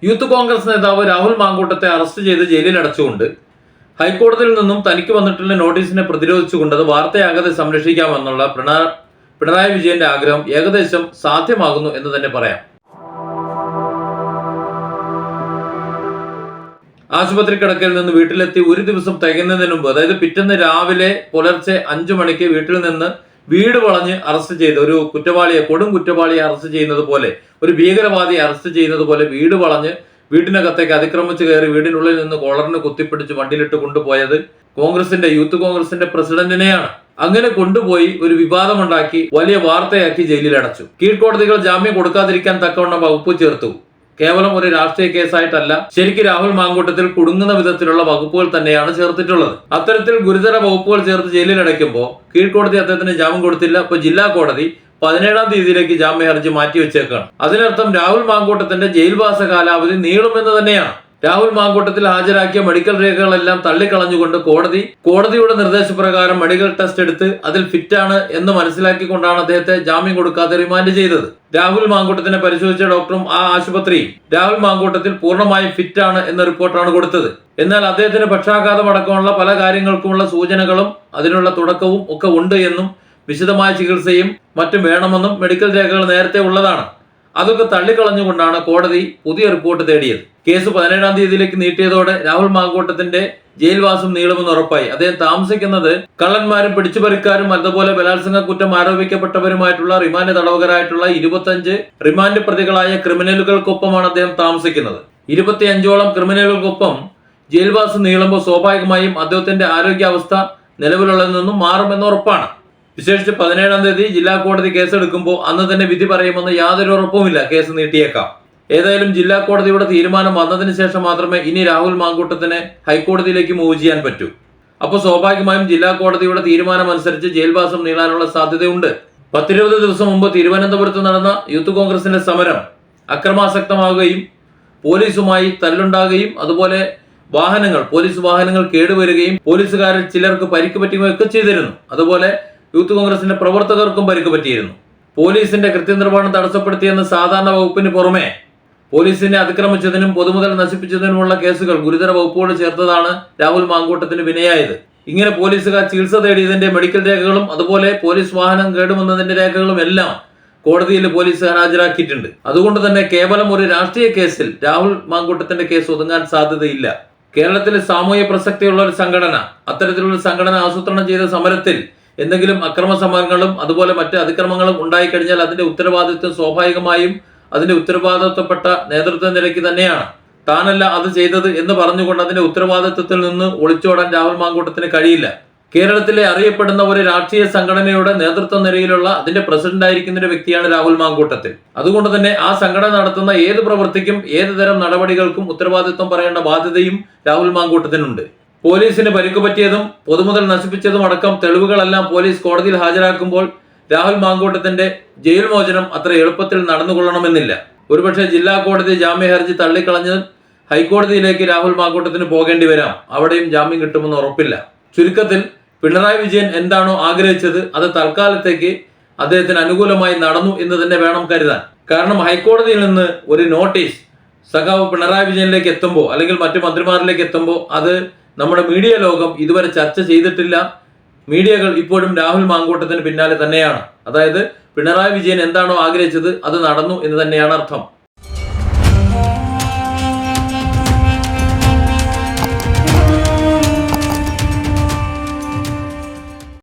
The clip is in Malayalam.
യൂത്ത് കോൺഗ്രസ് നേതാവ് രാഹുൽ മാങ്കൂട്ടത്തെ അറസ്റ്റ് ചെയ്ത് ജയിലിൽ അടച്ചുകൊണ്ട് ഹൈക്കോടതിയിൽ നിന്നും തനിക്ക് വന്നിട്ടുള്ള നോട്ടീസിനെ പ്രതിരോധിച്ചുകൊണ്ട് അത് വാർത്തയാകാതെ സംരക്ഷിക്കാമെന്നുള്ള പിണറായി വിജയന്റെ ആഗ്രഹം ഏകദേശം സാധ്യമാകുന്നു എന്ന് തന്നെ പറയാം. ആശുപത്രി കിടക്കയിൽ നിന്ന് വീട്ടിലെത്തി ഒരു ദിവസം തികയുന്നതിന് മുമ്പ്, അതായത് പിറ്റേന്ന് രാവിലെ പുലർച്ചെ 5 മണിക്ക് വീട്ടിൽ നിന്ന് വീട് വളഞ്ഞ് അറസ്റ്റ് ചെയ്ത് ഒരു കുറ്റവാളിയെ, കൊടും കുറ്റവാളിയെ അറസ്റ്റ് ചെയ്യുന്നത് പോലെ, ഒരു ഭീകരവാദിയെ അറസ്റ്റ് ചെയ്യുന്നത് പോലെ വീട് വളഞ്ഞ് വീട്ടിനകത്തേക്ക് അതിക്രമിച്ച് കയറി വീടിനുള്ളിൽ നിന്ന് കോളറിന് കുത്തിപ്പിടിച്ച് വണ്ടിയിലിട്ട് കൊണ്ടുപോയത് യൂത്ത് കോൺഗ്രസിന്റെ പ്രസിഡന്റിനെയാണ്. അങ്ങനെ കൊണ്ടുപോയി ഒരു വിവാദമുണ്ടാക്കി വലിയ വാർത്തയാക്കി ജയിലിൽ അടച്ചു. കീഴ്ക്കോടതികൾ ജാമ്യം കൊടുക്കാതിരിക്കാൻ തക്കവണ്ണം വകുപ്പ് ചേർത്തു. കേവലം ഒരു രാഷ്ട്രീയ കേസായിട്ടല്ല, ശരിക്കും രാഹുൽ മാങ്കൂട്ടത്തിൽ കുടുങ്ങുന്ന വിധത്തിലുള്ള വകുപ്പുകൾ തന്നെയാണ് ചേർത്തിട്ടുള്ളത്. അത്തരത്തിൽ ഗുരുതര വകുപ്പുകൾ ചേർത്ത് ജയിലിൽ അടയ്ക്കുമ്പോൾ കീഴ്ക്കോടതി അദ്ദേഹത്തിന് ജാമ്യം കൊടുത്തില്ല. ഇപ്പൊ ജില്ലാ കോടതി 17-ാം തീയതിയിലേക്ക് ജാമ്യ ഹർജി മാറ്റിവെച്ചേക്കാണ്. അതിനർത്ഥം രാഹുൽ മാങ്കൂട്ടത്തിന്റെ ജയിൽവാസ കാലാവധി നീളുമെന്ന് തന്നെയാണ്. രാഹുൽ മാങ്കൂട്ടത്തിൽ ഹാജരാക്കിയ മെഡിക്കൽ രേഖകളെല്ലാം തള്ളിക്കളഞ്ഞുകൊണ്ട് കോടതിയുടെ നിർദ്ദേശപ്രകാരം മെഡിക്കൽ ടെസ്റ്റ് എടുത്ത് അതിൽ ഫിറ്റാണ് എന്ന് മനസ്സിലാക്കിക്കൊണ്ടാണ് അദ്ദേഹത്തെ ജാമ്യം കൊടുക്കാതെ റിമാൻഡ് ചെയ്തത്. രാഹുൽ മാങ്കൂട്ടത്തിനെ പരിശോധിച്ച ഡോക്ടറും ആ ആശുപത്രിയും രാഹുൽ മാങ്കൂട്ടത്തിൽ പൂർണ്ണമായും ഫിറ്റാണ് എന്ന റിപ്പോർട്ടാണ് കൊടുത്തത്. എന്നാൽ അദ്ദേഹത്തിന് പക്ഷാഘാതം അടക്കമുള്ള പല കാര്യങ്ങൾക്കുമുള്ള സൂചനകളും അതിനുള്ള തുടക്കവും ഒക്കെ ഉണ്ട് എന്നും വിശദമായ ചികിത്സയും മറ്റും വേണമെന്നും മെഡിക്കൽ രേഖകൾ നേരത്തെ ഉള്ളതാണ്. അതൊക്കെ തള്ളിക്കളഞ്ഞുകൊണ്ടാണ് കോടതി പുതിയ റിപ്പോർട്ട് തേടിയത്. കേസ് 17-ാം തീയതിയിലേക്ക് നീട്ടിയതോടെ രാഹുൽ മാങ്കൂട്ടത്തിന്റെ ജയിൽവാസം നീളുമെന്ന് ഉറപ്പായി. അദ്ദേഹം താമസിക്കുന്നത് കള്ളന്മാരും പിടിച്ചുപറിക്കാരും അതുപോലെ ബലാത്സംഗ കുറ്റം ആരോപിക്കപ്പെട്ടവരുമായിട്ടുള്ള റിമാൻഡ് തടവുകാരായിട്ടുള്ള 25 റിമാൻഡ് പ്രതികളായ ക്രിമിനലുകൾക്കൊപ്പമാണ് അദ്ദേഹം താമസിക്കുന്നത്. 25ഓളം ക്രിമിനലുകൾക്കൊപ്പം ജയിൽവാസം നീളുമ്പോൾ സ്വാഭാവികമായും അദ്ദേഹത്തിന്റെ ആരോഗ്യാവസ്ഥ നിലവിലുള്ളതിൽ നിന്നും മാറുമെന്ന് ഉറപ്പാണ്. വിശേഷിച്ച് 17-ാം തീയതി ജില്ലാ കോടതി കേസെടുക്കുമ്പോൾ അന്ന് തന്നെ വിധി പറയുമെന്ന് യാതൊരു ഉറപ്പുമില്ല. കേസ് നീട്ടിയേക്കാം. ഏതായാലും ജില്ലാ കോടതിയുടെ തീരുമാനം വന്നതിന് ശേഷം മാത്രമേ ഇനി രാഹുൽ മാങ്കൂട്ടത്തിന് ഹൈക്കോടതിയിലേക്ക് മൂവ് ചെയ്യാൻ പറ്റൂ. അപ്പോൾ സ്വാഭാവികമായും ജില്ലാ കോടതിയുടെ തീരുമാനം അനുസരിച്ച് ജയിൽവാസം നീളാനുള്ള സാധ്യതയുണ്ട്. 10-20 ദിവസം മുമ്പ് തിരുവനന്തപുരത്ത് നടന്ന യൂത്ത് കോൺഗ്രസിന്റെ സമരം അക്രമാസക്തമാവുകയും പോലീസുമായി തല്ലുണ്ടാകുകയും അതുപോലെ പോലീസ് വാഹനങ്ങൾ കേടുവരികയും പോലീസുകാരിൽ ചിലർക്ക് പരിക്ക് പറ്റുകയൊക്കെ ചെയ്തിരുന്നു. അതുപോലെ യൂത്ത് കോൺഗ്രസിന്റെ പ്രവർത്തകർക്കും പരിക്ക് പറ്റിയിരുന്നു. പോലീസിന്റെ കൃത്യനിർവഹണം തടസ്സപ്പെടുത്തിയെന്ന് സാധാരണ വകുപ്പിന് പുറമെ പോലീസിനെ അതിക്രമിച്ചതിനും പൊതുമുതൽ നശിപ്പിച്ചതിനുമുള്ള കേസുകൾ ഗുരുതര വകുപ്പോട് ചേർത്തതാണ് രാഹുൽ മാങ്കൂട്ടത്തിന് വിനയായത്. ഇങ്ങനെ പോലീസുകാർ ചികിത്സ തേടിയതിന്റെ മെഡിക്കൽ രേഖകളും അതുപോലെ പോലീസ് വാഹനം കേടുവന്നതിന്റെ രേഖകളും എല്ലാം കോടതിയിൽ പോലീസുകാർ ഹാജരാക്കിയിട്ടുണ്ട്. അതുകൊണ്ട് തന്നെ കേവലം ഒരു രാഷ്ട്രീയ കേസിൽ രാഹുൽ മാങ്കൂട്ടത്തിന്റെ കേസ് ഒതുങ്ങാൻ സാധ്യതയില്ല. കേരളത്തിൽ സാമൂഹ്യ പ്രസക്തിയുള്ള ഒരു സംഘടന, അത്തരത്തിലുള്ള സംഘടന ആസൂത്രണം ചെയ്ത സമരത്തിൽ എന്തെങ്കിലും അക്രമ സമരങ്ങളും അതുപോലെ മറ്റ് അതിക്രമങ്ങളും ഉണ്ടായിക്കഴിഞ്ഞാൽ അതിന്റെ ഉത്തരവാദിത്വം സ്വാഭാവികമായും അതിന്റെ ഉത്തരവാദിത്വപ്പെട്ട നേതൃത്വ നിരക്ക് തന്നെയാണ്. താനല്ല അത് ചെയ്തത് എന്ന് പറഞ്ഞുകൊണ്ട് അതിന്റെ ഉത്തരവാദിത്വത്തിൽ നിന്ന് ഒളിച്ചോടാൻ രാഹുൽ മാങ്കൂട്ടത്തിന് കഴിയില്ല. കേരളത്തിലെ അറിയപ്പെടുന്ന ഒരു രാഷ്ട്രീയ സംഘടനയുടെ നേതൃത്വ നിരയിലുള്ള അതിന്റെ പ്രസിഡന്റ് ആയിരിക്കുന്ന ഒരു വ്യക്തിയാണ് രാഹുൽ മാങ്കൂട്ടത്തിൽ. അതുകൊണ്ട് തന്നെ ആ സംഘടന നടത്തുന്ന ഏത് പ്രവൃത്തിക്കും ഏത് തരം നടപടികൾക്കും ഉത്തരവാദിത്വം പറയേണ്ട ബാധ്യതയും രാഹുൽ മാങ്കൂട്ടത്തിനുണ്ട്. പോലീസിന് പരിക്ക് പറ്റിയതും പൊതുമുതൽ നശിപ്പിച്ചതും അടക്കം തെളിവുകളെല്ലാം പോലീസ് കോടതിയിൽ ഹാജരാക്കുമ്പോൾ രാഹുൽ മാങ്കൂട്ടത്തിന്റെ ജയിൽ മോചനം അത്ര എളുപ്പത്തിൽ നടന്നുകൊള്ളണമെന്നില്ല. ഒരുപക്ഷെ ജില്ലാ കോടതി ജാമ്യ ഹർജി തള്ളിക്കളഞ്ഞ് ഹൈക്കോടതിയിലേക്ക് രാഹുൽ മാങ്കൂട്ടത്തിന് പോകേണ്ടി വരാം. അവിടെയും ജാമ്യം കിട്ടുമെന്ന് ഉറപ്പില്ല. ചുരുക്കത്തിൽ പിണറായി വിജയൻ എന്താണോ ആഗ്രഹിച്ചത് അത് തൽക്കാലത്തേക്ക് അദ്ദേഹത്തിന് അനുകൂലമായി നടന്നു എന്ന് തന്നെ വേണം കരുതാൻ. കാരണം ഹൈക്കോടതിയിൽ നിന്ന് ഒരു നോട്ടീസ് സഖാവ് പിണറായി വിജയനിലേക്ക് എത്തുമ്പോൾ അല്ലെങ്കിൽ മറ്റു മന്ത്രിമാരിലേക്ക് എത്തുമ്പോൾ അത് നമ്മുടെ മീഡിയ ലോകം ഇതുവരെ ചർച്ച ചെയ്തിട്ടില്ല. മീഡിയകൾ ഇപ്പോഴും രാഹുൽ മാങ്കൂട്ടത്തിന് പിന്നാലെ തന്നെയാണ്. അതായത് പിണറായി വിജയൻ എന്താണോ ആഗ്രഹിച്ചത് അത് നടന്നു എന്ന് തന്നെയാണ് അർത്ഥം.